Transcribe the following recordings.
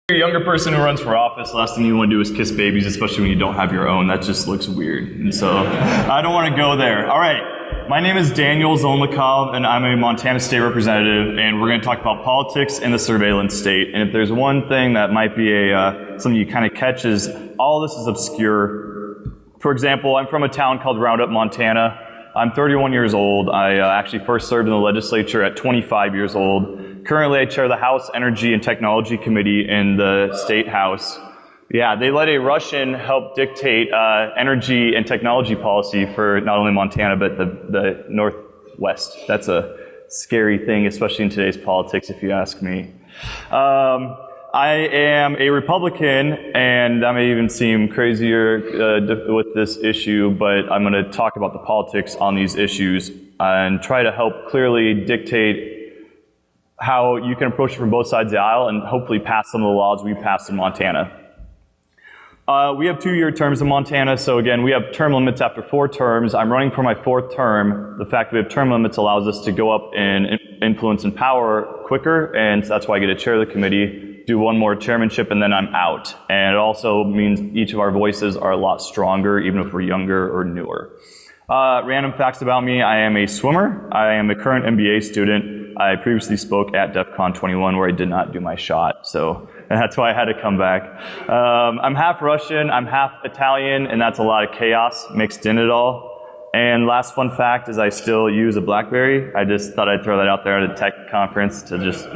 You're a younger person who runs for office, the last thing you want to do is kiss babies, especially when you don't have your own. That just looks weird. And so I don't want to go there. All right. My name is Daniel Zolnikov, and I'm a Montana State Representative, and we're going to talk about politics in the surveillance state. And if there's one thing that might be something you kind of catch is all this is obscure. For example, I'm from a town called Roundup, Montana. I'm 31 years old. I actually first served in the legislature at 25 years old. Currently, I chair the House Energy and Technology Committee in the State House. Yeah, they let a Russian help dictate energy and technology policy for not only Montana, but the Northwest. That's a scary thing, especially in today's politics, if you ask me. I am a Republican, and that may even seem crazier with this issue, but I'm going to talk about the politics on these issues and try to help clearly dictate how you can approach it from both sides of the aisle and hopefully pass some of the laws we passed in Montana. We have 2-year terms in Montana, so again, we have term limits after 4 terms. I'm running for my 4th term. The fact that we have term limits allows us to go up in influence and power quicker, and so that's why I get to chair the committee, do 1 more chairmanship, and then I'm out. And it also means each of our voices are a lot stronger, even if we're younger or newer. Random facts about me: I am a swimmer. I am a current MBA student. I previously spoke at DEF CON 21 where I did not do my shot, so that's why I had to come back. I'm half Russian, I'm half Italian, and that's a lot of chaos mixed in it all. And last fun fact is I still use a BlackBerry. I just thought I'd throw that out there at a tech conference to just...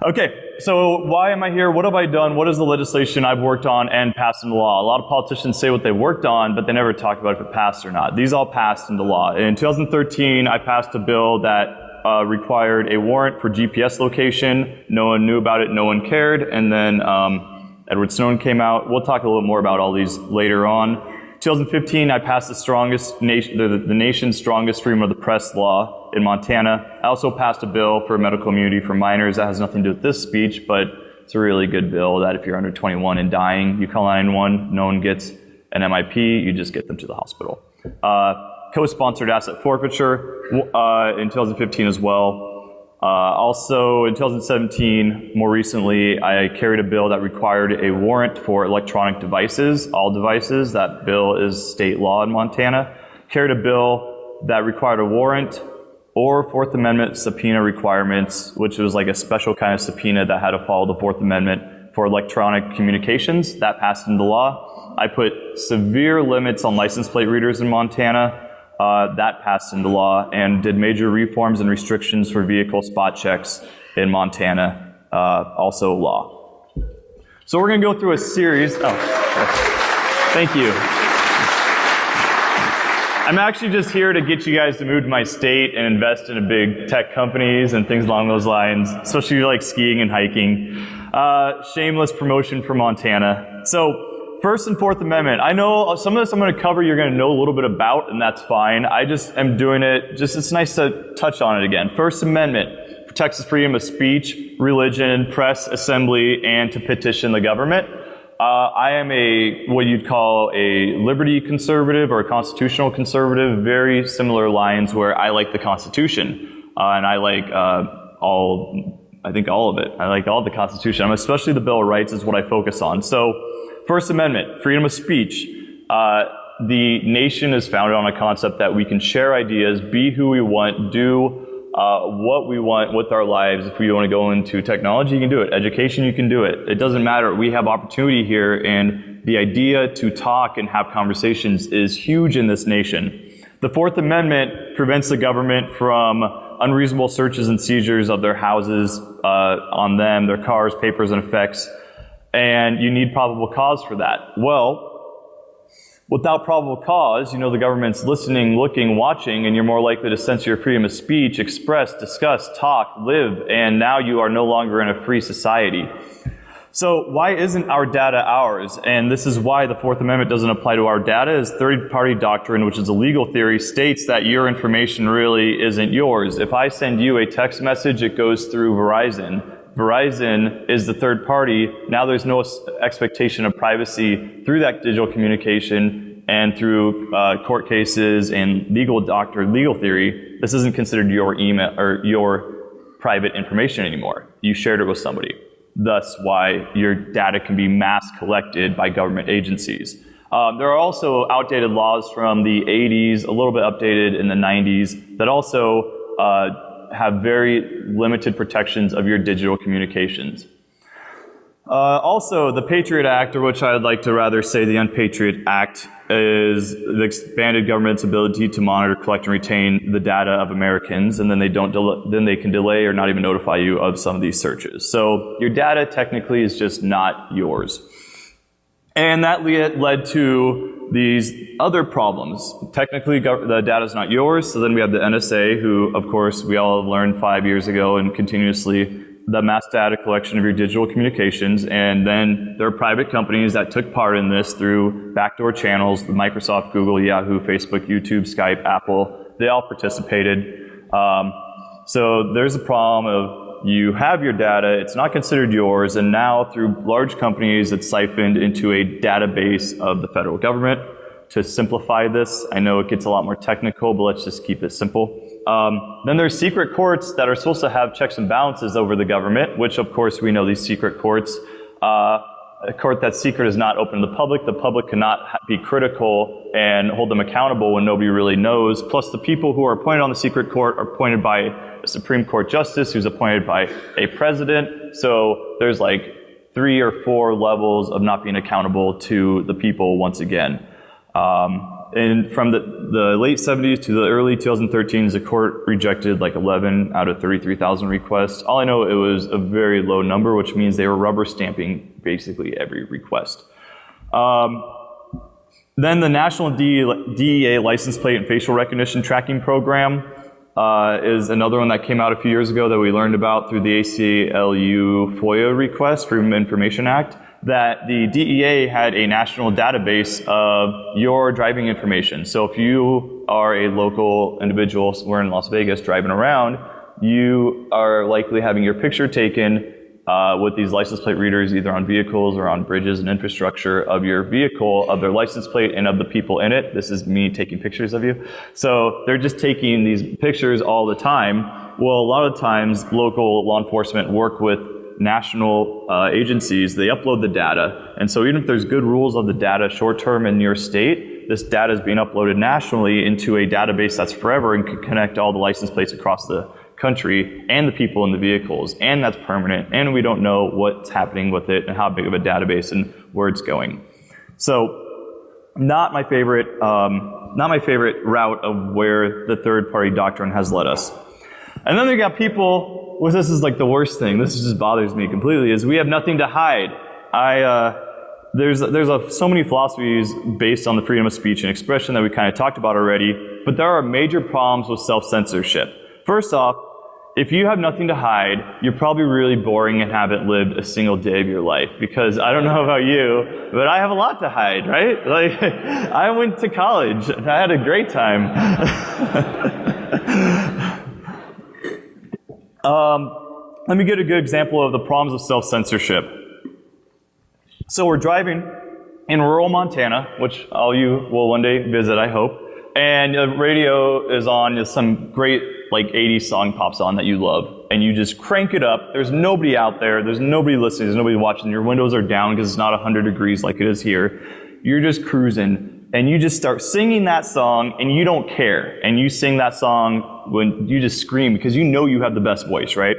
Okay, so why am I here? What have I done? What is the legislation I've worked on and passed into law? A lot of politicians say what they worked on, but they never talk about if it passed or not. These all passed into law. In 2013, I passed a bill that required a warrant for GPS location. No one knew about it, no one cared, and then Edward Snowden came out. We'll talk a little more about all these later on. 2015, I passed the nation's strongest freedom of the press law in Montana. I also passed a bill for medical immunity for minors. That has nothing to do with this speech, but it's a really good bill that if you're under 21 and dying, you call 911, no one gets an MIP, you just get them to the hospital. Co-sponsored asset forfeiture in 2015 as well. Also in 2017, more recently, I carried a bill that required a warrant for electronic devices, all devices. That bill is state law in Montana. Carried a bill that required a warrant or Fourth Amendment subpoena requirements, which was like a special kind of subpoena that had to follow the Fourth Amendment for electronic communications. That passed into law. I put severe limits on license plate readers in Montana. That passed into law, and did major reforms and restrictions for vehicle spot checks in Montana, also law. So we're going to go through a series. Thank you. I'm actually just here to get you guys to move to my state and invest in big tech companies and things along those lines, especially if you like skiing and hiking. Shameless promotion for Montana. So, First and Fourth Amendment. I know some of this I'm going to cover you're going to know a little bit about, and that's fine. I just am doing it, it's nice to touch on it again. First Amendment protects the freedom of speech, religion, press, assembly, and to petition the government. I am what you'd call a liberty conservative or a constitutional conservative, very similar lines where I like the Constitution. And I like all of it. I like all the Constitution. Especially the Bill of Rights is what I focus on. So, First Amendment, freedom of speech. The nation is founded on a concept that we can share ideas, be who we want, do what we want with our lives. If we want to go into technology, you can do it. Education, you can do it. It doesn't matter. We have opportunity here, and the idea to talk and have conversations is huge in this nation. The Fourth Amendment prevents the government from unreasonable searches and seizures of their houses, on them, their cars, papers, and effects. And you need probable cause for that. Well, without probable cause, the government's listening, looking, watching, and you're more likely to censor your freedom of speech, express, discuss, talk, live, and now you are no longer in a free society. So why isn't our data ours? And this is why the Fourth Amendment doesn't apply to our data, is third-party doctrine, which is a legal theory, states that your information really isn't yours. If I send you a text message, it goes through Verizon. Verizon is the third party. Now there's no expectation of privacy through that digital communication and through court cases and legal theory. This isn't considered your email or your private information anymore. You shared it with somebody. Thus why your data can be mass collected by government agencies. There are also outdated laws from the 80s, a little bit updated in the 90s, that also have very limited protections of your digital communications. Also, the Patriot Act, or which I'd like to rather say the Unpatriot Act, is the expanded government's ability to monitor, collect, and retain the data of Americans, and then they can delay or not even notify you of some of these searches. So your data technically is just not yours. And that led to these other problems. Technically, the data is not yours, so then we have the NSA, who, of course, we all learned 5 years ago and continuously the mass data collection of your digital communications, and then there are private companies that took part in this through backdoor channels, Microsoft, Google, Yahoo, Facebook, YouTube, Skype, Apple, they all participated. So there's a problem of you have your data, it's not considered yours, and now through large companies it's siphoned into a database of the federal government. To simplify this, I know it gets a lot more technical, but let's just keep it simple. Then there's secret courts that are supposed to have checks and balances over the government, which of course we know these secret courts. A court that's secret is not open to the public. The public cannot be critical and hold them accountable when nobody really knows. Plus the people who are appointed on the secret court are appointed by a Supreme Court justice who's appointed by a president. So there's like 3 or 4 levels of not being accountable to the people once again. And from the late 70s to the early 2013s, the court rejected like 11 out of 33,000 requests. All I know, it was a very low number, which means they were rubber stamping basically every request. Then the National DEA license plate and facial recognition tracking program is another one that came out a few years ago that we learned about through the ACLU FOIA request, Freedom of Information Act, that the DEA had a national database of your driving information. So if you are a local individual, we're in Las Vegas driving around, you are likely having your picture taken with these license plate readers either on vehicles or on bridges and infrastructure of your vehicle, of their license plate and of the people in it. This is me taking pictures of you. So they're just taking these pictures all the time. Well, a lot of times local law enforcement work with national agencies, they upload the data. And so even if there's good rules of the data short-term in your state, this data is being uploaded nationally into a database that's forever and can connect all the license plates across the country and the people in the vehicles. And that's permanent. And we don't know what's happening with it and how big of a database and where it's going. So not my favorite route of where the third-party doctrine has led us. And then we got people, well, this is like the worst thing, this just bothers me completely, is we have nothing to hide. There's so many philosophies based on the freedom of speech and expression that we kind of talked about already, but there are major problems with self-censorship. First off, if you have nothing to hide, you're probably really boring and haven't lived a single day of your life. Because I don't know about you, but I have a lot to hide, right? Like, I went to college and I had a great time. Let me get a good example of the problems of self-censorship. So we're driving in rural Montana, which all you will one day visit, I hope. And the radio is on, some great like 80s song pops on that you love. And you just crank it up. There's nobody out there. There's nobody listening. There's nobody watching. Your windows are down because it's not 100 degrees like it is here. You're just cruising. And you just start singing that song and you don't care. And you sing that song when you just scream because you know you have the best voice, right?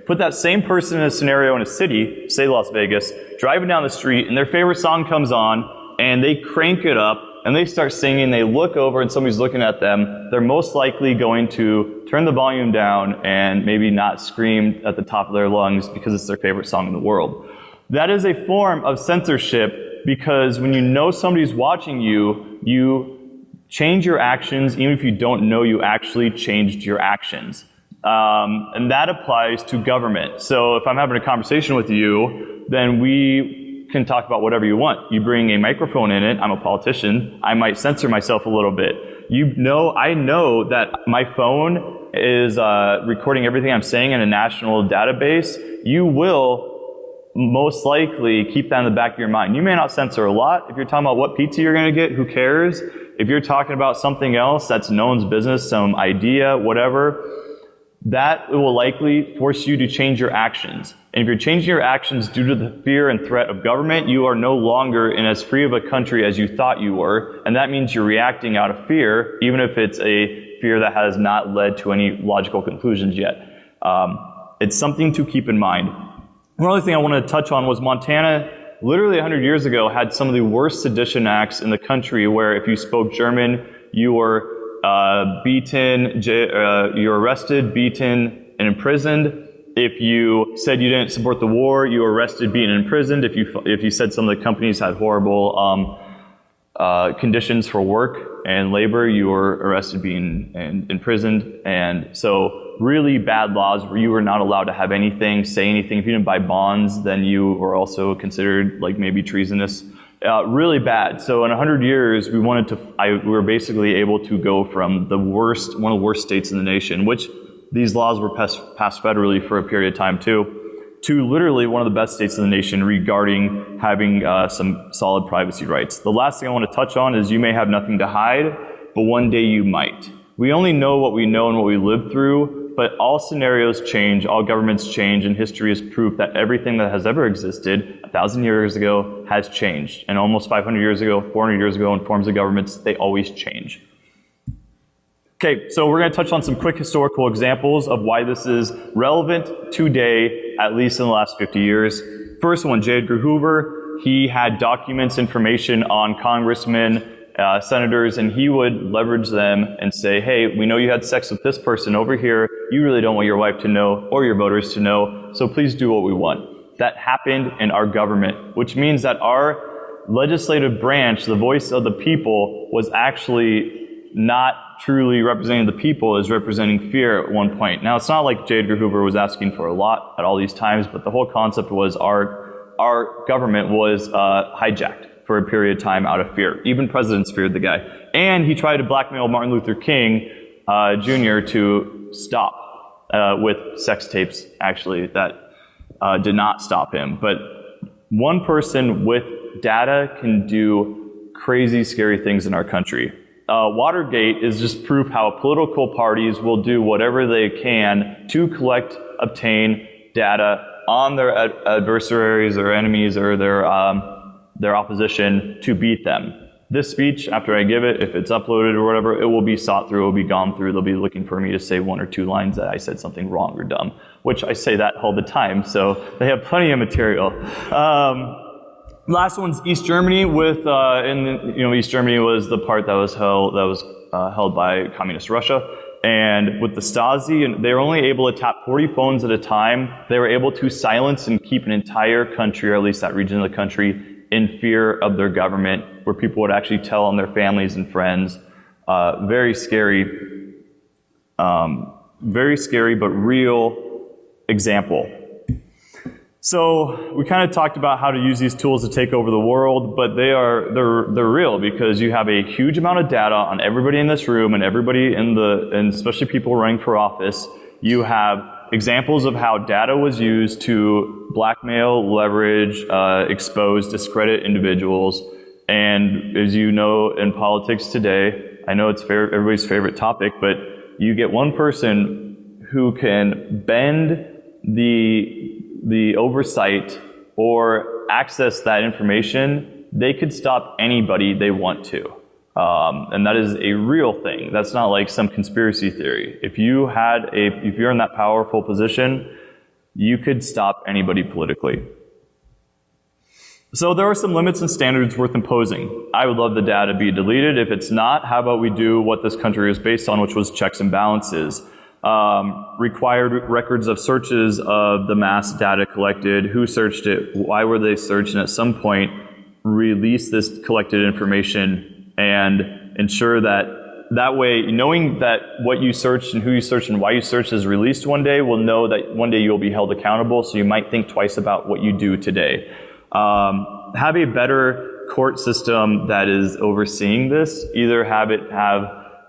Put that same person in a scenario in a city, say Las Vegas, driving down the street and their favorite song comes on and they crank it up and they start singing, they look over and somebody's looking at them. They're most likely going to turn the volume down and maybe not scream at the top of their lungs because it's their favorite song in the world. That is a form of censorship because when you know somebody's watching you, you change your actions even if you don't know you actually changed your actions. And that applies to government. So if I'm having a conversation with you, then we can talk about whatever you want. You bring a microphone in it, I'm a politician, I might censor myself a little bit. I know that my phone is recording everything I'm saying in a national database. You will most likely keep that in the back of your mind. You may not censor a lot. If you're talking about what pizza you're going to get, who cares? If you're talking about something else that's no one's business, some idea, whatever, that will likely force you to change your actions. And if you're changing your actions due to the fear and threat of government, you are no longer in as free of a country as you thought you were. And that means you're reacting out of fear, even if it's a fear that has not led to any logical conclusions yet. It's something to keep in mind. One other thing I wanted to touch on was Montana, literally 100 years ago, had some of the worst sedition acts in the country, where if you spoke German, you were beaten, you were arrested, beaten, and imprisoned. If you said you didn't support the war, you were arrested, beaten, and imprisoned. If you said some of the companies had horrible conditions for work and labor, you were arrested, beaten, and imprisoned. And so really bad laws where you were not allowed to have anything, say anything. If you didn't buy bonds, then you were also considered like maybe treasonous. Really bad. So in 100 years, we were basically able to go from one of the worst states in the nation, which these laws were passed federally for a period of time too, to literally one of the best states in the nation regarding having some solid privacy rights. The last thing I want to touch on is you may have nothing to hide, but one day you might. We only know what we know and what we live through, but all scenarios change, all governments change, and history is proof that everything that has ever existed 1,000 years ago has changed. And almost 500 years ago, 400 years ago, in forms of governments, they always change. Okay, so we're going to touch on some quick historical examples of why this is relevant today, at least in the last 50 years. First one, J. Edgar Hoover. He had documents, information on congressmen, senators, and he would leverage them and say, hey, we know you had sex with this person over here. You really don't want your wife to know or your voters to know, so please do what we want. That happened in our government, which means that our legislative branch, the voice of the people, was actually not truly representing the people, is representing fear at one point. Now, it's not like J. Edgar Hoover was asking for a lot at all these times, but the whole concept was our government was hijacked for a period of time out of fear. Even presidents feared the guy. And he tried to blackmail Martin Luther King Jr. to stop with sex tapes, actually, that did not stop him. But one person with data can do crazy, scary things in our country. Watergate is just proof how political parties will do whatever they can to collect, obtain data on their adversaries or enemies or their opposition to beat them. This speech, after I give it, if it's uploaded or whatever, it will be sought through, it will be gone through. They'll be looking for me to say one or two lines that I said something wrong or dumb, which I say that all the time, so they have plenty of material. Last one's East Germany. East Germany was the part that was held by communist Russia. And with the Stasi, and they were only able to tap 40 phones at a time. They were able to silence and keep an entire country, or at least that region of the country, in fear of their government, where people would actually tell on their families and friends. Very scary, but real example. So we kind of talked about how to use these tools to take over the world, but they're real, because you have a huge amount of data on everybody in this room and everybody and especially people running for office. You have examples of how data was used to blackmail, leverage, expose, discredit individuals. And as you know, in politics today, I know it's everybody's favorite topic, but you get one person who can bend the oversight or access that information. They could stop anybody they want to. And that is a real thing. That's not like some conspiracy theory. If you're in that powerful position, you could stop anybody politically. So there are some limits and standards worth imposing. I would love the data to be deleted. If it's not, how about we do what this country is based on, which was checks and balances. Required records of searches of the mass data collected, who searched it, why were they searched, and at some point release this collected information and ensure that way, knowing that what you searched and who you searched and why you searched is released one day, will know that one day you'll be held accountable, so you might think twice about what you do today. Have a better court system that is overseeing this. Either have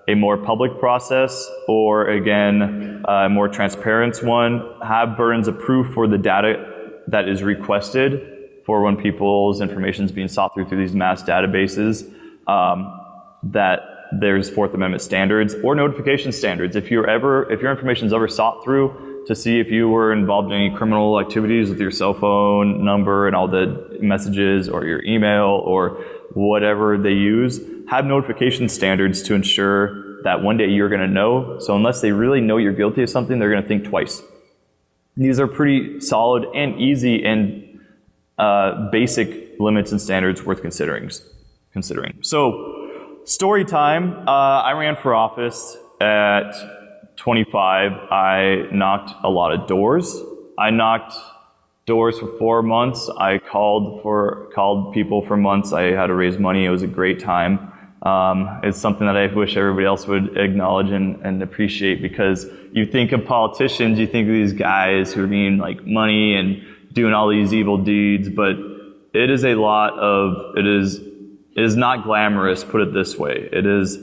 a more public process, or again, a more transparent one. Have burdens of proof for the data that is requested for when people's information is being sought through these mass databases. That there's Fourth Amendment standards or notification standards. If your information is ever sought through to see if you were involved in any criminal activities with your cell phone number and all the messages or your email or whatever they use, have notification standards to ensure that one day you're going to know. So unless they really know you're guilty of something, they're going to think twice. These are pretty solid and easy and basic limits and standards worth considering. So, story time. I ran for office at 25. I knocked a lot of doors. I knocked doors for 4 months. I called people for months. I had to raise money. It was a great time. It's something that I wish everybody else would acknowledge and appreciate, because you think of politicians, you think of these guys who are being like money and doing all these evil deeds, but it is not glamorous, put it this way. It is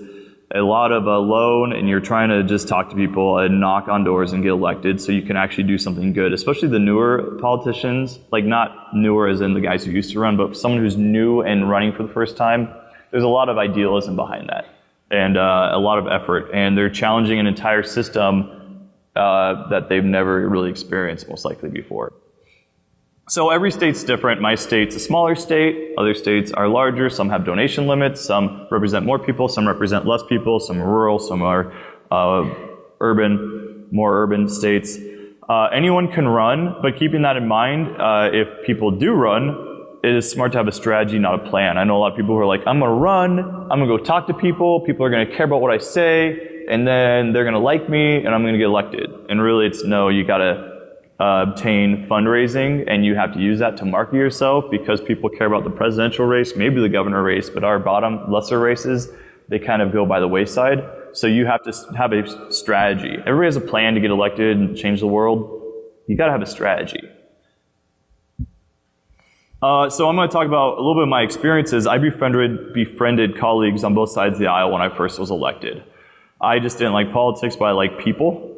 a lot of alone, and you're trying to just talk to people and knock on doors and get elected so you can actually do something good, especially the newer politicians, like not newer as in the guys who used to run, but someone who's new and running for the first time. There's a lot of idealism behind that and a lot of effort, and they're challenging an entire system that they've never really experienced most likely before. So every state's different. My state's a smaller state. Other states are larger. Some have donation limits. Some represent more people. Some represent less people. Some are rural. Some are urban, more urban states. Anyone can run, but keeping that in mind, if people do run, it is smart to have a strategy, not a plan. I know a lot of people who are like, I'm going to run, I'm going to go talk to people, people are going to care about what I say, and then they're going to like me, and I'm going to get elected. And really it's no, you got to obtain fundraising, and you have to use that to market yourself, because people care about the presidential race, maybe the governor race, but our bottom, lesser races, they kind of go by the wayside. So you have to have a strategy. Everybody has a plan to get elected and change the world. You got to have a strategy. So I'm going to talk about a little bit of my experiences. I befriended colleagues on both sides of the aisle when I first was elected. I just didn't like politics, but I like people.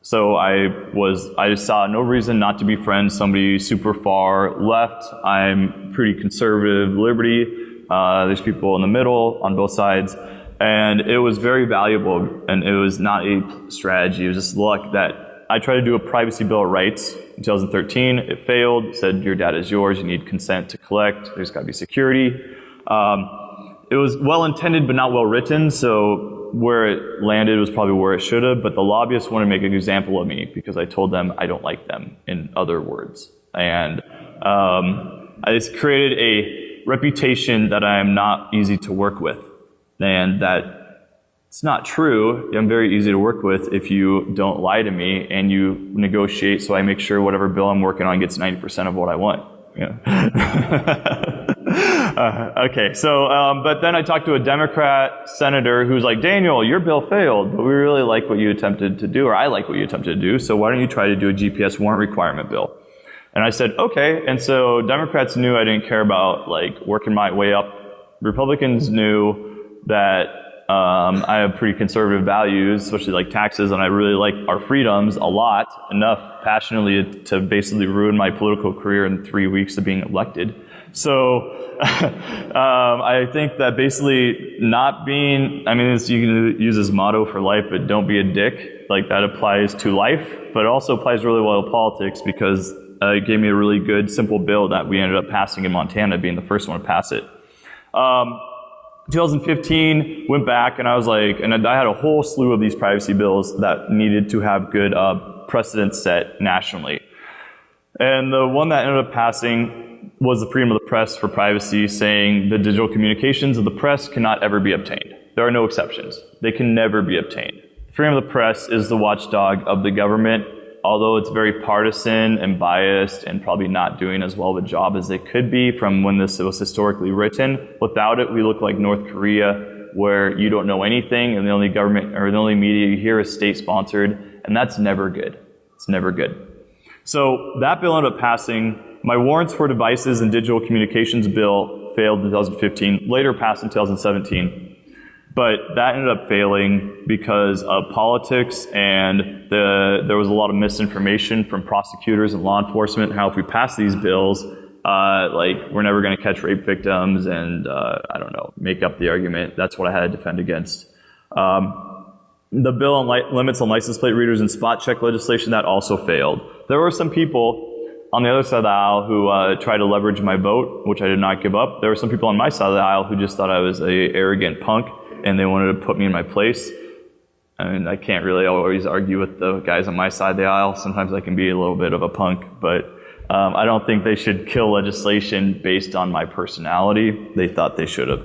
So I just saw no reason not to befriend somebody super far left. I'm pretty conservative, liberty. There's people in the middle on both sides. And it was very valuable, and it was not a strategy. It was just luck that I tried to do a privacy bill of rights in 2013. It failed. It said your data is yours. You need consent to collect. There's got to be security. It was well intended but not well written. So where it landed was probably where it should have. But the lobbyists wanted to make an example of me because I told them I don't like them, in other words. And I just created a reputation that I am not easy to work with, and that it's not true. I'm very easy to work with if you don't lie to me and you negotiate so I make sure whatever bill I'm working on gets 90% of what I want. Yeah. Okay, so, but then I talked to a Democrat senator who's like, Daniel, your bill failed, but we really like what you attempted to do, or I like what you attempted to do, so why don't you try to do a GPS warrant requirement bill? And I said, okay, and so Democrats knew I didn't care about like working my way up. Republicans knew that I have pretty conservative values, especially like taxes, and I really like our freedoms a lot, enough passionately to basically ruin my political career in 3 weeks of being elected. So I think that basically not being, I mean, you can use this motto for life, but don't be a dick. Like that applies to life, but it also applies really well to politics, because it gave me a really good, simple bill that we ended up passing in Montana, being the first one to pass it. 2015, went back, and I was like, and I had a whole slew of these privacy bills that needed to have good precedent set nationally. And the one that ended up passing was the freedom of the press for privacy, saying the digital communications of the press cannot ever be obtained. There are no exceptions. They can never be obtained. Freedom of the press is the watchdog of the government. Although it's very partisan and biased and probably not doing as well of a job as they could be from when this was historically written, without it, we look like North Korea, where you don't know anything and the only government or the only media you hear is state-sponsored, and that's never good. It's never good. So that bill ended up passing. My warrants for devices and digital communications bill failed in 2015, later passed in 2017. But that ended up failing because of politics, and there was a lot of misinformation from prosecutors and law enforcement, how if we pass these bills, like we're never going to catch rape victims, and I don't know, make up the argument. That's what I had to defend against. The bill on limits on license plate readers and spot check legislation, that also failed. There were some people on the other side of the aisle who tried to leverage my vote, which I did not give up. There were some people on my side of the aisle who just thought I was a arrogant punk, and they wanted to put me in my place. I mean, I can't really always argue with the guys on my side of the aisle. Sometimes I can be a little bit of a punk, but I don't think they should kill legislation based on my personality. They thought they should have.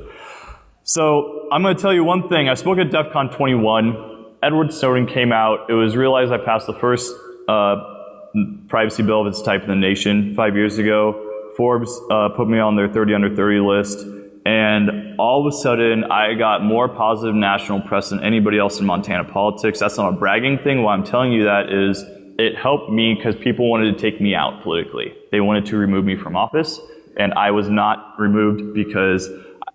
So I'm going to tell you one thing. I spoke at DEF CON 21. Edward Snowden came out. It was realized I passed the first privacy bill of its type in the nation 5 years ago. Forbes put me on their 30 under 30 list. And all of a sudden, I got more positive national press than anybody else in Montana politics. That's not a bragging thing. Why I'm telling you that is it helped me because people wanted to take me out politically. They wanted to remove me from office. And I was not removed because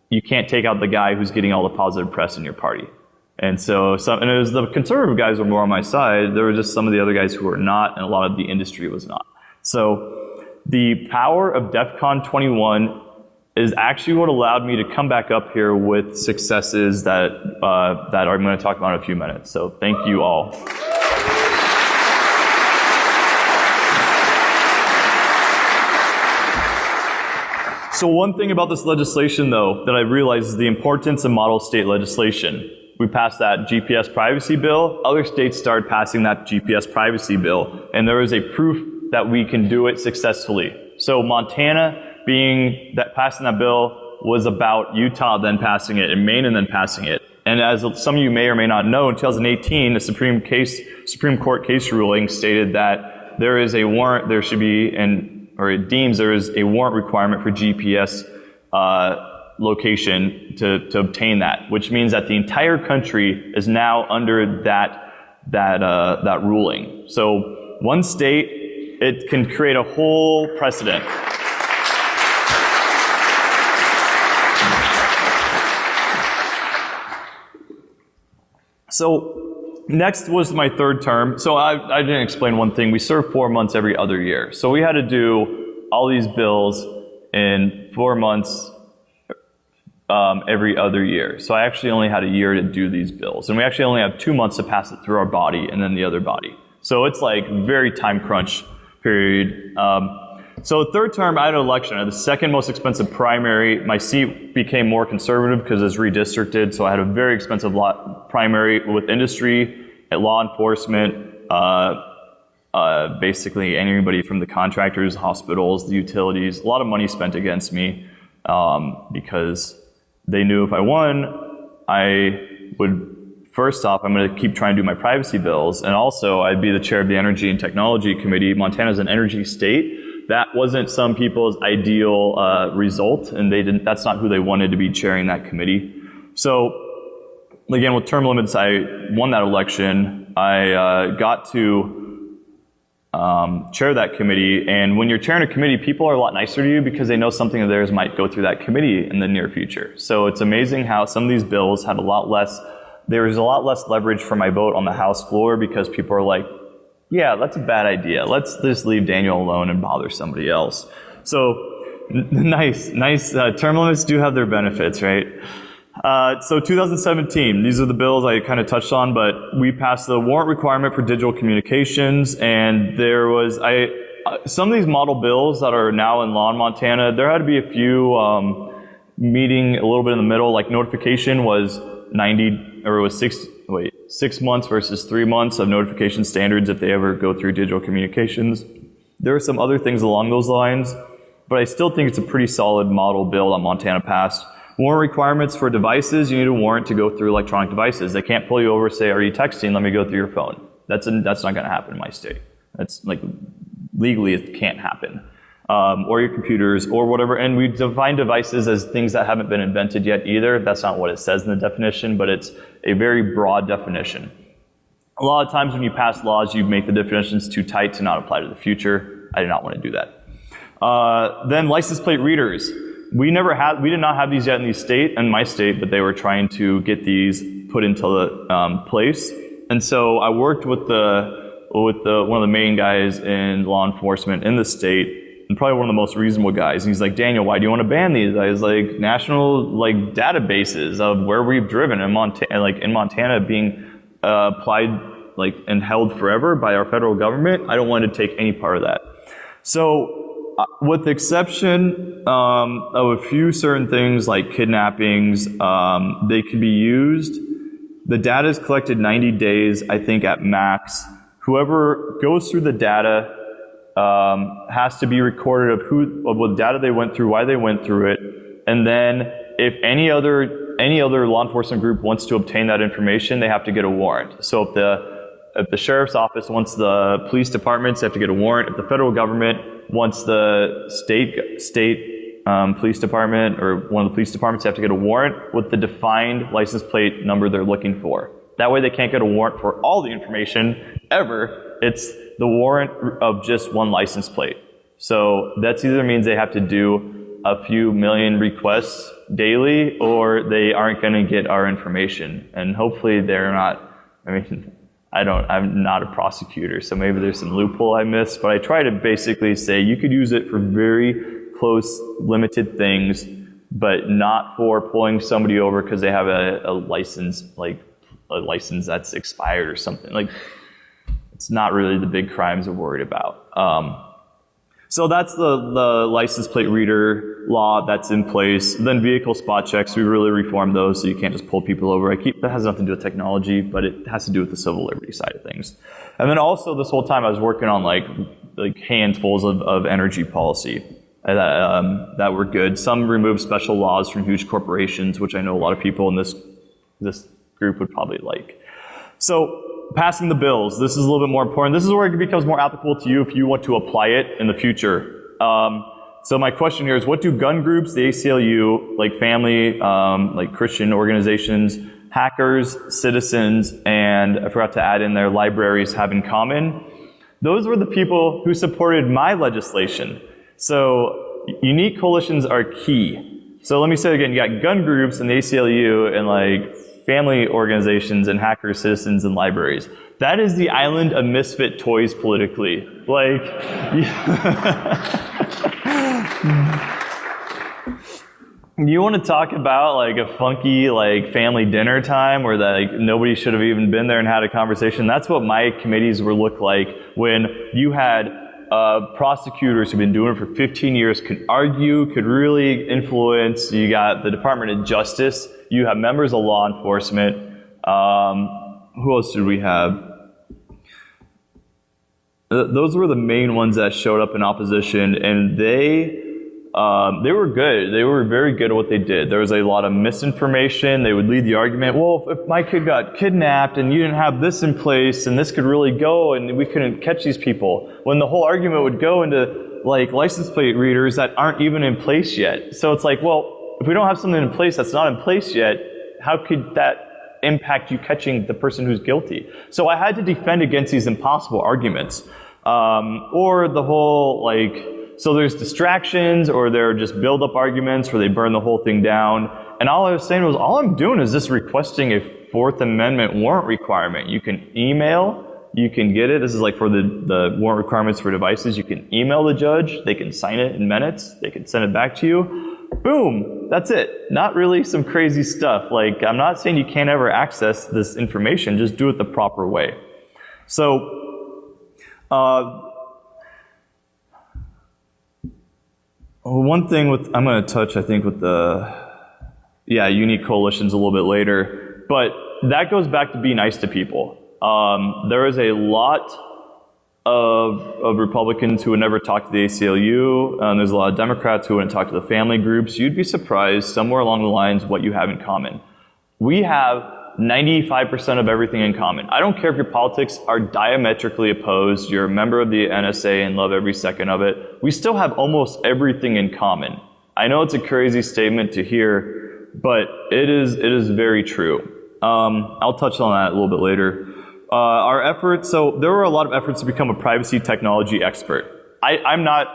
you can't take out the guy who's getting all the positive press in your party. And so, and it was the conservative guys were more on my side. There were just some of the other guys who were not, and a lot of the industry was not. So the power of DEF CON 21 is actually what allowed me to come back up here with successes that I'm going to talk about in a few minutes. So thank you all. So one thing about this legislation, though, that I realized is the importance of model state legislation. We passed that GPS privacy bill. Other states started passing that GPS privacy bill. And there is a proof that we can do it successfully. So Montana passing that bill was about Utah then passing it and Maine and then passing it. And as some of you may or may not know, in 2018, the Supreme Court case ruling stated that there is a warrant, there should be, or it deems there is a warrant requirement for GPS location to obtain that, which means that the entire country is now under that ruling. So one state, it can create a whole precedent. So next was my third term. So I didn't explain one thing. We served 4 months every other year. So we had to do all these bills in 4 months every other year. So I actually only had a year to do these bills. And we actually only have 2 months to pass it through our body and then the other body. So it's like very time crunch period. So third term, I had an election. I had the second most expensive primary. My seat became more conservative because it was redistricted. So I had a very expensive primary with industry, at law enforcement, basically anybody from the contractors, hospitals, the utilities. A lot of money spent against me because they knew if I won, I would, first off, I'm going to keep trying to do my privacy bills. And also, I'd be the chair of the Energy and Technology Committee. Montana's an energy state. That wasn't some people's ideal result, and that's not who they wanted to be chairing that committee. So, again, with term limits, I won that election. I got to chair that committee, and when you're chairing a committee, people are a lot nicer to you because they know something of theirs might go through that committee in the near future. So it's amazing how some of these bills had there was a lot less leverage for my vote on the House floor because people are like, yeah, that's a bad idea. Let's just leave Daniel alone and bother somebody else. So nice. Term limits do have their benefits, right? So 2017, these are the bills I kind of touched on, but we passed the warrant requirement for digital communications, and there was some of these model bills that are now in law in Montana. There had to be a few meeting a little bit in the middle, like notification was 6 months versus 3 months of notification standards if they ever go through digital communications. There are some other things along those lines, but I still think it's a pretty solid model bill that Montana passed. Warrant requirements for devices, you need a warrant to go through electronic devices. They can't pull you over and say, are you texting? Let me go through your phone. That's not going to happen in my state. That's like, legally it can't happen. Or your computers, or whatever. And we define devices as things that haven't been invented yet either. That's not what it says in the definition, but it's a very broad definition. A lot of times when you pass laws, you make the definitions too tight to not apply to the future. I did not want to do that. Then license plate readers. We did not have these yet in my state, but they were trying to get these put into the place. And so I worked with one of the main guys in law enforcement in the state. and probably one of the most reasonable guys. And he's like, Daniel, why do you want to ban these? I was like, national like databases of where we've driven in Montana being applied like and held forever by our federal government. I don't want to take any part of that. So with the exception of a few certain things like kidnappings, they can be used. The data is collected 90 days, I think, at max. Whoever goes through the data has to be recorded of what data they went through, why they went through it, and then if any other law enforcement group wants to obtain that information, they have to get a warrant. So if the sheriff's office wants the police departments, they have to get a warrant. If the federal government wants the state police department or one of the police departments, they have to get a warrant with the defined license plate number they're looking for. That way they can't get a warrant for all the information ever. It's the warrant of just one license plate. So that either means they have to do a few million requests daily, or they aren't going to get our information. And hopefully they're not, I'm not a prosecutor, so maybe there's some loophole I missed, but I try to basically say you could use it for very close, limited things, but not for pulling somebody over because they have a license, like a license that's expired or something. Like, it's not really the big crimes we're worried about. So that's the license plate reader law that's in place. Then vehicle spot checks, we really reformed those so you can't just pull people over. That has nothing to do with technology, but it has to do with the civil liberty side of things. And then also this whole time I was working on like handfuls of energy policy that were good. Some removed special laws from huge corporations, which I know a lot of people in this group would probably like. So passing the bills, this is a little bit more important. This is where it becomes more applicable to you if you want to apply it in the future. So my question here is, what do gun groups, the ACLU, like family, like Christian organizations, hackers, citizens, and I forgot to add in there, libraries have in common? Those were the people who supported my legislation. So unique coalitions are key. So let me say it again, you got gun groups and the ACLU and like family organizations and hackers, citizens, and libraries. That is the island of misfit toys politically. Like, you want to talk about like a funky like family dinner time where like nobody should have even been there and had a conversation. That's what my committees would look like when you had prosecutors who've been doing it for 15 years, could argue, could really influence. You got the Department of Justice. You have members of law enforcement. Who else did we have? Those were the main ones that showed up in opposition, and they were good. They were very good at what they did. There was a lot of misinformation. They would lead the argument, well, if my kid got kidnapped and you didn't have this in place and this could really go and we couldn't catch these people, when the whole argument would go into like license plate readers that aren't even in place yet. So it's like, well, if we don't have something in place that's not in place yet, how could that impact you catching the person who's guilty? So I had to defend against these impossible arguments. Or the whole, like, so there's distractions, or there are just build-up arguments where they burn the whole thing down. And all I was saying was, all I'm doing is just requesting a Fourth Amendment warrant requirement. You can email, you can get it. This is like for the warrant requirements for devices. You can email the judge, they can sign it in minutes, they can send it back to you. Boom, that's it. Not really some crazy stuff. Like, I'm not saying you can't ever access this information, just do it the proper way. So, one thing I'm going to touch, I think, with unique coalitions a little bit later, but that goes back to be nice to people. There is a lot of Republicans who would never talk to the ACLU, and there's a lot of Democrats who wouldn't talk to the family groups. You'd be surprised somewhere along the lines what you have in common. We have 95% of everything in common. I don't care if your politics are diametrically opposed, you're a member of the NSA and love every second of it. We still have almost everything in common. I know it's a crazy statement to hear, but it is very true. I'll touch on that a little bit later. Our efforts, so there were a lot of efforts to become a privacy technology expert. I'm not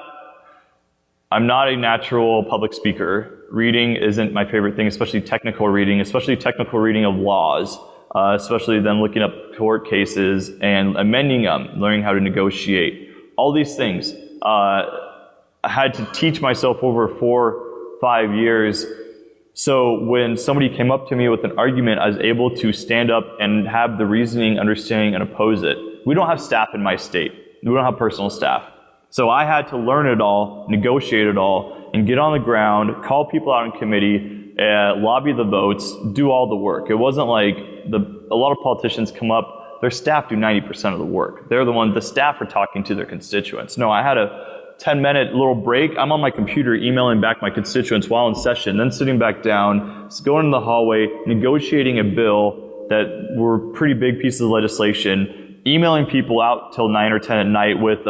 a natural public speaker. Reading isn't my favorite thing, especially technical reading of laws, especially then looking up court cases and amending them, learning how to negotiate. All these things. I had to teach myself over 4-5 years. So when somebody came up to me with an argument, I was able to stand up and have the reasoning, understanding, and oppose it. We don't have staff in my state. We don't have personal staff. So I had to learn it all, negotiate it all, and get on the ground, call people out in committee, lobby the votes, do all the work. It wasn't like a lot of politicians come up, their staff do 90% of the work. They're the staff are talking to their constituents. No, I had a 10-minute little break. I'm on my computer emailing back my constituents while in session, then sitting back down, going in the hallway, negotiating a bill that were pretty big pieces of legislation, emailing people out till 9 or 10 at night with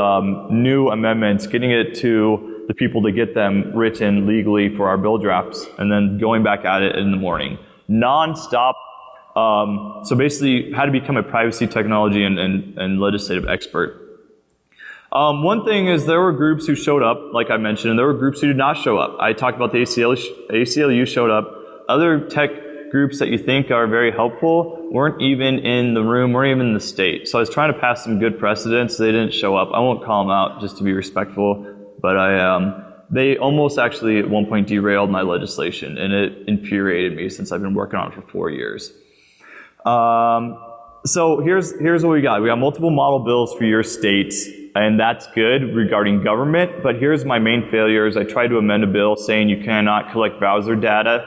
new amendments, getting it to the people to get them written legally for our bill drafts, and then going back at it in the morning. Non-stop. So basically, how to become a privacy technology and legislative expert. One thing is there were groups who showed up, like I mentioned, and there were groups who did not show up. I talked about the ACLU showed up. Other tech groups that you think are very helpful weren't even in the room, weren't even in the state. So I was trying to pass some good precedents. They didn't show up. I won't call them out just to be respectful, but they almost actually at one point derailed my legislation, and it infuriated me since I've been working on it for 4 years. So here's what we got. We got multiple model bills for your states, and that's good regarding government, but here's my main failures. I tried to amend a bill saying you cannot collect browser data,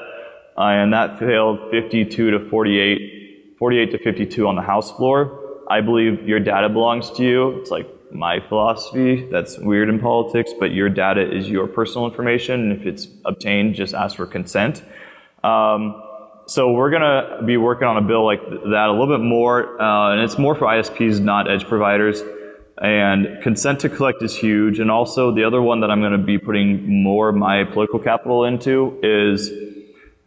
and that failed 52 to 48 to 52 on the House floor. I believe your data belongs to you. It's like my philosophy. That's weird in politics, but your data is your personal information, and if it's obtained, just ask for consent. So we're going to be working on a bill like that a little bit more, and it's more for ISPs, not edge providers. And consent to collect is huge. And also the other one that I'm going to be putting more of my political capital into is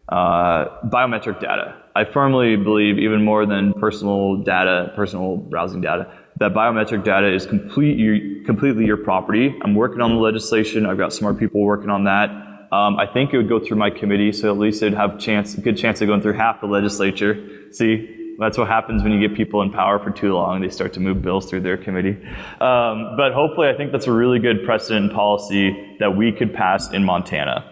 biometric data. I firmly believe, even more than personal data, personal browsing data, that biometric data is completely your property. I'm working on the legislation. I've got smart people working on that. I think it would go through my committee, so at least it'd have a good chance of going through half the legislature. See? That's what happens when you get people in power for too long. They start to move bills through their committee. But hopefully, I think that's a really good precedent policy that we could pass in Montana.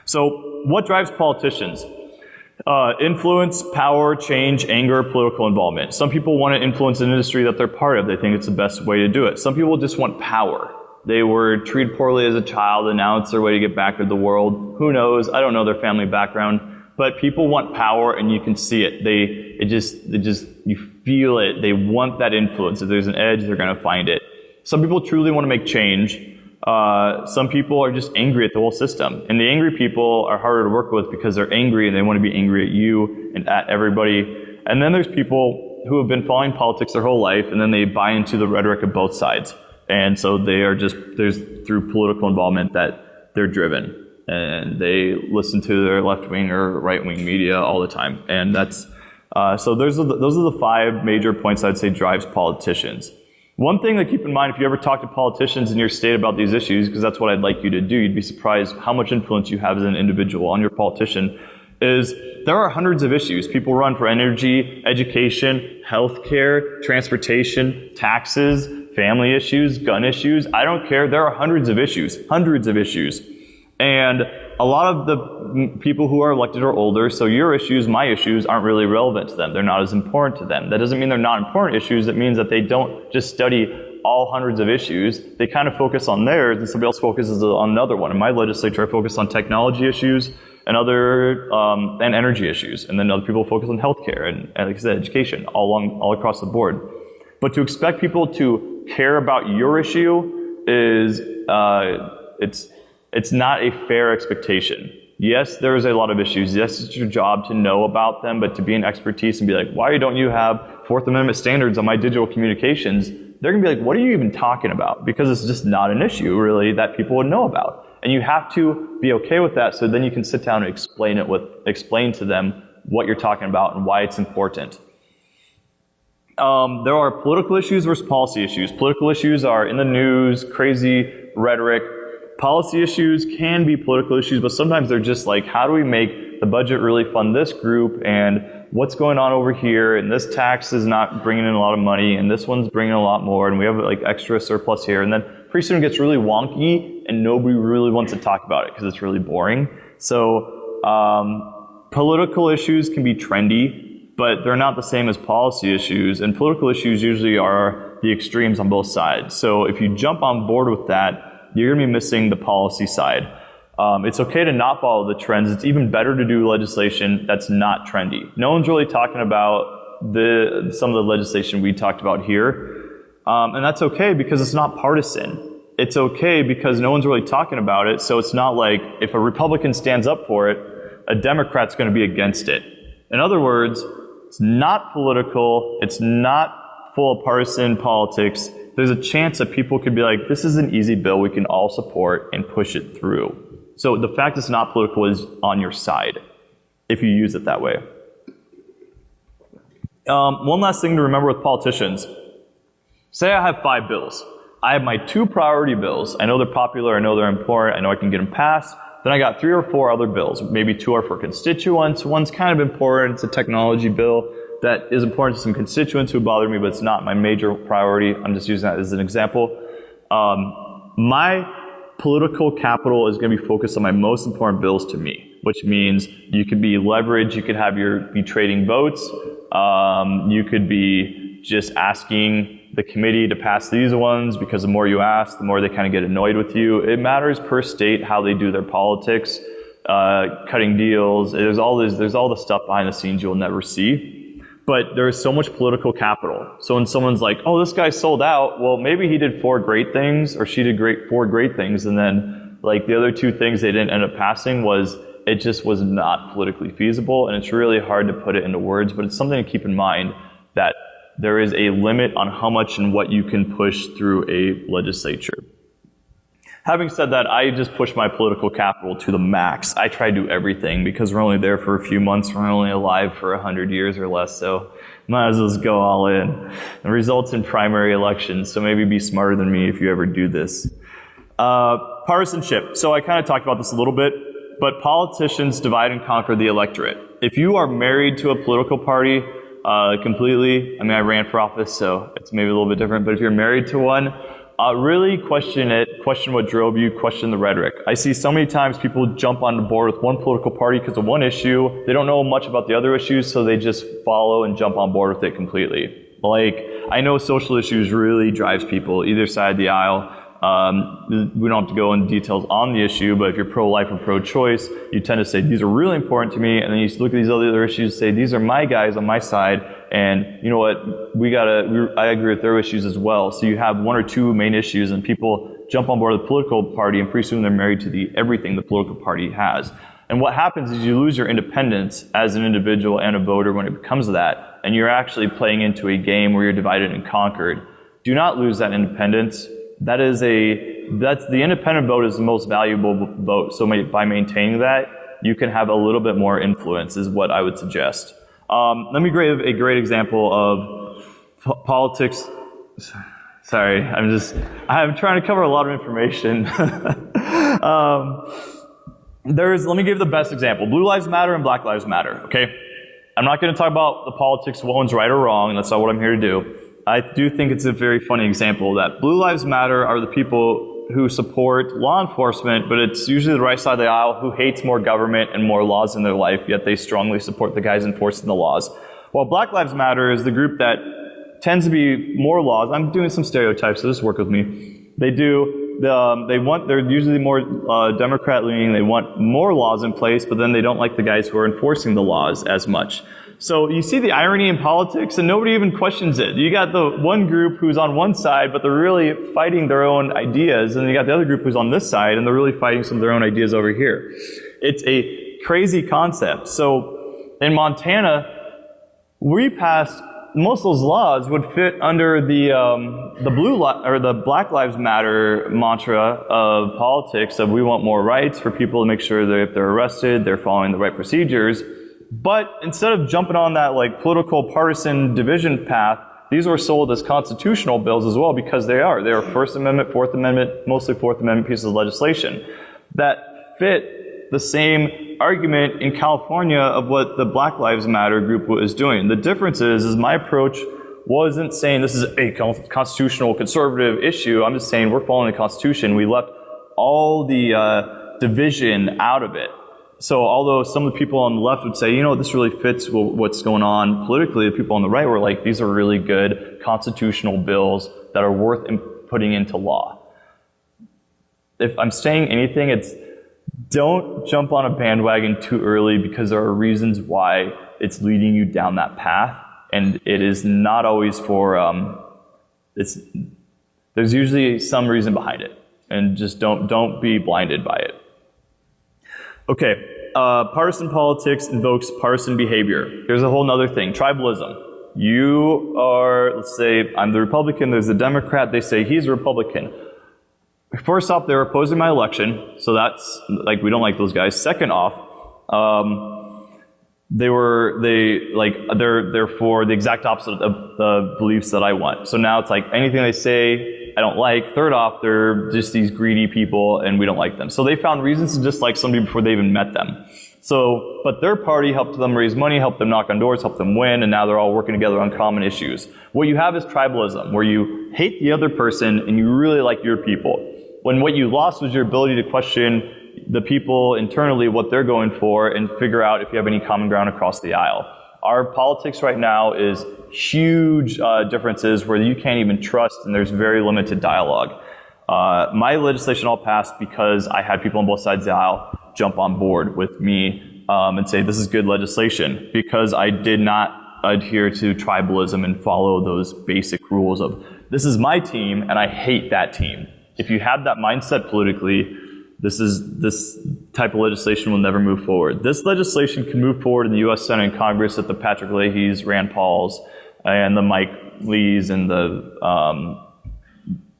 So what drives politicians? Influence, power, change, anger, political involvement. Some people want to influence an industry that they're part of. They think it's the best way to do it. Some people just want power. They were treated poorly as a child, and now it's their way to get back to the world. Who knows? I don't know their family background. But people want power, and you can see it. You feel it. They want that influence. If there's an edge, they're going to find it. Some people truly want to make change. Some people are just angry at the whole system. And the angry people are harder to work with because they're angry and they want to be angry at you and at everybody. And then there's people who have been following politics their whole life, and then they buy into the rhetoric of both sides. And so there's through political involvement that they're driven. And they listen to their left-wing or right-wing media all the time. And that's so those are the 5 major points I'd say drives politicians. One thing to keep in mind if you ever talk to politicians in your state about these issues, because that's what I'd like you to do, you'd be surprised how much influence you have as an individual on your politician, is there are hundreds of issues. People run for energy, education, healthcare, transportation, taxes, family issues, gun issues. I don't care. There are hundreds of issues. And a lot of the people who are elected are older, so your issues, my issues, aren't really relevant to them. They're not as important to them. That doesn't mean they're not important issues. It means that they don't just study all hundreds of issues. They kind of focus on theirs, and somebody else focuses on another one. In my legislature, I focus on technology issues and and energy issues. And then other people focus on healthcare and like I said, education, all across the board. But to expect people to care about your issue is, it's not a fair expectation. Yes, there's a lot of issues. Yes, it's your job to know about them, but to be an expertise and be like, why don't you have Fourth Amendment standards on my digital communications? They're going to be like, what are you even talking about? Because it's just not an issue, really, that people would know about. And you have to be okay with that, so then you can sit down and explain to them what you're talking about and why it's important. There are political issues versus policy issues. Political issues are in the news, crazy rhetoric. Policy issues can be political issues, but sometimes they're just like, how do we make the budget really fund this group, and what's going on over here, and this tax is not bringing in a lot of money, and this one's bringing a lot more, and we have like extra surplus here, and then pretty soon it gets really wonky and nobody really wants to talk about it because it's really boring. So political issues can be trendy, but they're not the same as policy issues. And political issues usually are the extremes on both sides. So if you jump on board with that, you're going to be missing the policy side. It's okay to not follow the trends. It's even better to do legislation that's not trendy. No one's really talking about some of the legislation we talked about here. And that's okay because it's not partisan. It's okay because no one's really talking about it. So it's not like if a Republican stands up for it, a Democrat's going to be against it. In other words, it's not political. It's not full of partisan politics. There's a chance that people could be like, this is an easy bill we can all support and push it through. So the fact it's not political is on your side if you use it that way. One last thing to remember with politicians. Say I have 5 bills. I have my 2 priority bills. I know they're popular. I know they're important. I know I can get them passed. Then I got 3 or 4 other bills. Maybe 2 are for constituents. One's kind of important. It's a technology bill that is important to some constituents who bother me, but it's not my major priority. I'm just using that as an example. My political capital is going to be focused on my most important bills to me, which means you could be leverage, you could be trading votes, you could be just asking the committee to pass these ones because the more you ask, the more they kind of get annoyed with you. It matters per state how they do their politics, cutting deals. There's all the stuff behind the scenes you'll never see. But there is so much political capital. So when someone's like, oh, this guy sold out, well, maybe he did 4 great things, or she did 4 great things, and then like the other 2 things they didn't end up passing it just was not politically feasible, and it's really hard to put it into words, but it's something to keep in mind that there is a limit on how much and what you can push through a legislature. Having said that, I just push my political capital to the max. I try to do everything because we're only there for a few months. We're only alive for 100 years or less, so might as well just go all in. It results in primary elections, so maybe be smarter than me if you ever do this. Partisanship. So I kind of talked about this a little bit, but politicians divide and conquer the electorate. If you are married to a political party completely, I ran for office, so it's maybe a little bit different, but if you're married to one, really question it, question what drove you, question the rhetoric. I see so many times people jump on board with one political party because of one issue. They don't know much about the other issues, so they just follow and jump on board with it completely. Like, I know social issues really drives people either side of the aisle. We don't have to go into details on the issue, but if you're pro-life or pro-choice, you tend to say, these are really important to me, and then you look at these other issues and say, these are my guys on my side, and you know what, I agree with their issues as well. So you have 1 or 2 main issues, and people jump on board with the political party, and pretty soon they're married to everything the political party has. And what happens is you lose your independence as an individual and a voter when it comes to that, and you're actually playing into a game where you're divided and conquered. Do not lose that independence. That's the independent vote is the most valuable vote. So by maintaining that, you can have a little bit more influence is what I would suggest. Let me give a great example of politics. Sorry, I'm trying to cover a lot of information. Let me give the best example. Blue Lives Matter and Black Lives Matter, okay? I'm not going to talk about the politics of what one's right or wrong. That's not what I'm here to do. I do think it's a very funny example that Blue Lives Matter are the people who support law enforcement, but it's usually the right side of the aisle who hates more government and more laws in their life, yet they strongly support the guys enforcing the laws. While Black Lives Matter is the group that tends to be more laws. I'm doing some stereotypes, so just work with me. They're usually more Democrat-leaning. They want more laws in place, but then they don't like the guys who are enforcing the laws as much. So you see the irony in politics, and nobody even questions it. You got the one group who's on one side, but they're really fighting their own ideas, and you got the other group who's on this side, and they're really fighting some of their own ideas over here. It's a crazy concept. So in Montana, we passed most of those laws would fit under the Black Lives Matter mantra of politics of we want more rights for people to make sure that if they're arrested, they're following the right procedures. But instead of jumping on that like political partisan division path, these were sold as constitutional bills as well because they are. They are First Amendment, Fourth Amendment, mostly Fourth Amendment pieces of legislation that fit the same argument in California of what the Black Lives Matter group is doing. The difference is my approach wasn't saying this is a constitutional conservative issue. I'm just saying we're following the Constitution. We left all the division out of it. So although some of the people on the left would say, this really fits what's going on politically, the people on the right were like, these are really good constitutional bills that are worth putting into law. If I'm saying anything, it's don't jump on a bandwagon too early, because there are reasons why it's leading you down that path. And it is not always there's usually some reason behind it. And just don't be blinded by it. Okay, partisan politics invokes partisan behavior. Here's a whole other thing, tribalism. You are, let's say, I'm the Republican, there's the Democrat, they say he's a Republican. First off, they're opposing my election, so that's, we don't like those guys. Second off, they're for the exact opposite of the beliefs that I want. So now it's like anything they say, I don't like. Third off, they're just these greedy people and we don't like them. So they found reasons to dislike somebody before they even met them. So, but their party helped them raise money, helped them knock on doors, helped them win, and now they're all working together on common issues. What you have is tribalism, where you hate the other person and you really like your people. When what you lost was your ability to question the people internally, what they're going for, and figure out if you have any common ground across the aisle. Our politics right now is huge differences where you can't even trust, and there's very limited dialogue. My legislation all passed because I had people on both sides of the aisle jump on board with me and say this is good legislation, because I did not adhere to tribalism and follow those basic rules of this is my team and I hate that team. If you have that mindset politically, this type of legislation will never move forward. This legislation can move forward in the U.S. Senate and Congress at the Patrick Leahy's, Rand Paul's, and the Mike Lee's, and the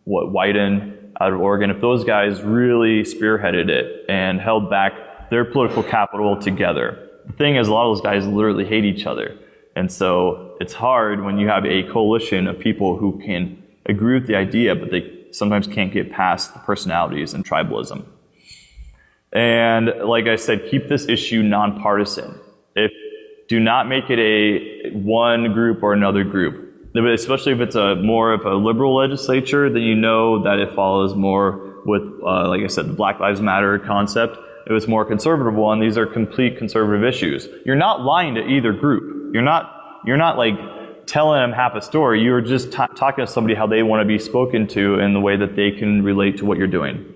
Wyden out of Oregon. If those guys really spearheaded it and held back their political capital together. The thing is, a lot of those guys literally hate each other. And so it's hard when you have a coalition of people who can agree with the idea, but they sometimes can't get past the personalities and tribalism. And like I said, keep this issue nonpartisan. Do not make it a one group or another group. Especially if it's more of a liberal legislature, then you know that it follows more with, like I said, the Black Lives Matter concept. If it's more conservative one, these are complete conservative issues. You're not lying to either group. You're not like telling them half a story. You're just talking to somebody how they want to be spoken to in the way that they can relate to what you're doing.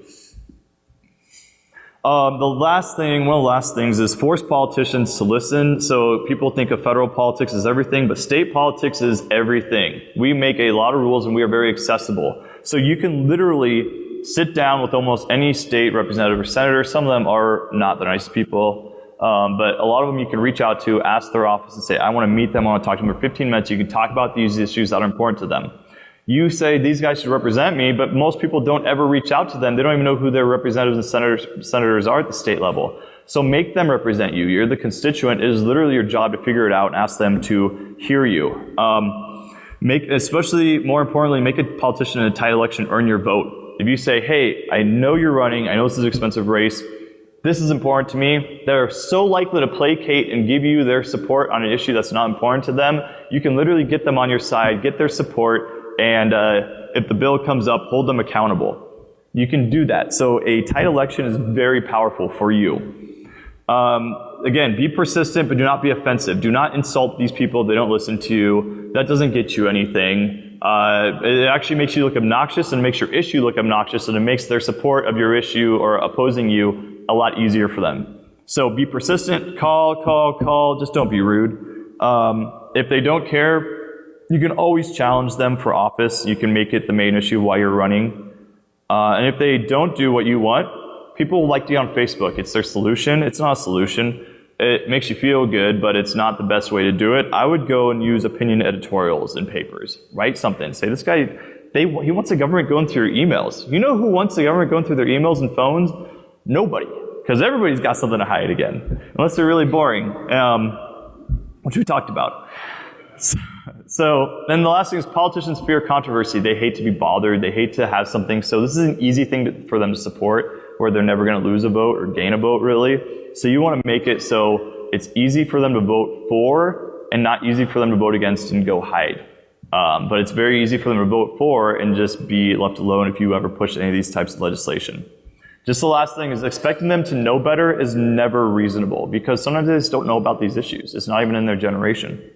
One of the last things is force politicians to listen. So people think of federal politics as everything, but state politics is everything. We make a lot of rules and we are very accessible. So you can literally sit down with almost any state representative or senator. Some of them are not the nicest people, but a lot of them you can reach out to, ask their office and say, I want to meet them, I want to talk to them for 15 minutes. You can talk about these issues that are important to them. You say these guys should represent me, but most people don't ever reach out to them. They don't even know who their representatives and senators are at the state level. So make them represent you. You're the constituent. It is literally your job to figure it out and ask them to hear you. Especially, more importantly, make a politician in a tight election earn your vote. If you say, hey, I know you're running, I know this is an expensive race, this is important to me, they're so likely to placate and give you their support on an issue that's not important to them, you can literally get them on your side, get their support, and if the bill comes up, hold them accountable. You can do that. So a tight election is very powerful for you. Again, be persistent, but do not be offensive. Do not insult these people. They don't listen to you. That doesn't get you anything. It actually makes you look obnoxious and makes your issue look obnoxious, and it makes their support of your issue or opposing you a lot easier for them. So be persistent. Call. Just don't be rude. If they don't care, you can always challenge them for office. You can make it the main issue while you're running. And if they don't do what you want, people will like you on Facebook. It's their solution. It's not a solution. It makes you feel good, but it's not the best way to do it. I would go and use opinion editorials in papers. Write something. Say, this guy, he wants the government going through your emails. You know who wants the government going through their emails and phones? Nobody. Because everybody's got something to hide again. Unless they're really boring, which we talked about. So, then the last thing is politicians fear controversy. They hate to be bothered. They hate to have something. So this is an easy thing for them to support, where they're never going to lose a vote or gain a vote, really. So you want to make it so it's easy for them to vote for and not easy for them to vote against and go hide. But it's very easy for them to vote for and just be left alone if you ever push any of these types of legislation. Just the last thing is expecting them to know better is never reasonable because sometimes they just don't know about these issues. It's not even in their generation.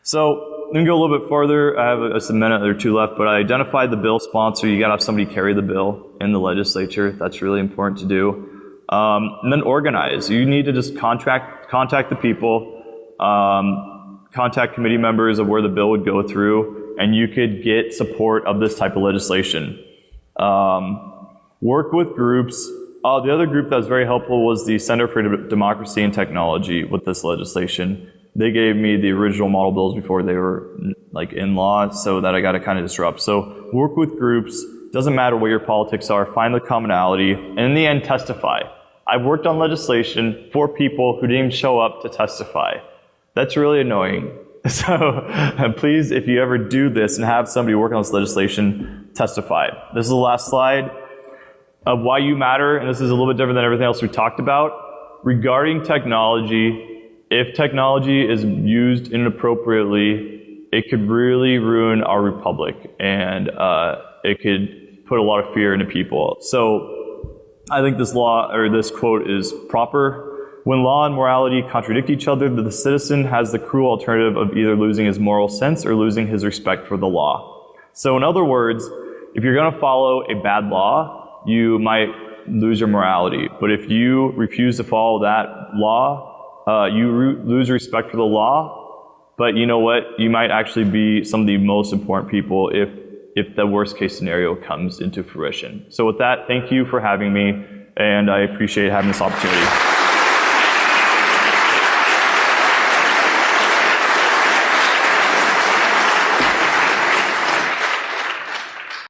So let me go a little bit further. I have a minute or two left, but I identified the bill sponsor. You got to have somebody carry the bill in the legislature. That's really important to do. And then organize. You need to just contact the people, contact committee members of where the bill would go through, and you could get support of this type of legislation. Work with groups. The other group that was very helpful was the Center for Democracy and Technology with this legislation. They gave me the original model bills before they were like in law, so that I got to kind of disrupt. So work with groups. Doesn't matter what your politics are. Find the commonality, and in the end, testify. I've worked on legislation for people who didn't even show up to testify. That's really annoying. So please, if you ever do this and have somebody work on this legislation, testify. This is the last slide of why you matter, and this is a little bit different than everything else we talked about. Regarding technology, if technology is used inappropriately, it could really ruin our republic, and it could put a lot of fear into people. So I think this law, or this quote, is proper. When law and morality contradict each other, the citizen has the cruel alternative of either losing his moral sense or losing his respect for the law. So in other words, if you're going to follow a bad law, you might lose your morality. But if you refuse to follow that law, you lose respect for the law. But you know what? You might actually be some of the most important people if the worst case scenario comes into fruition. So with that, thank you for having me, and I appreciate having this opportunity.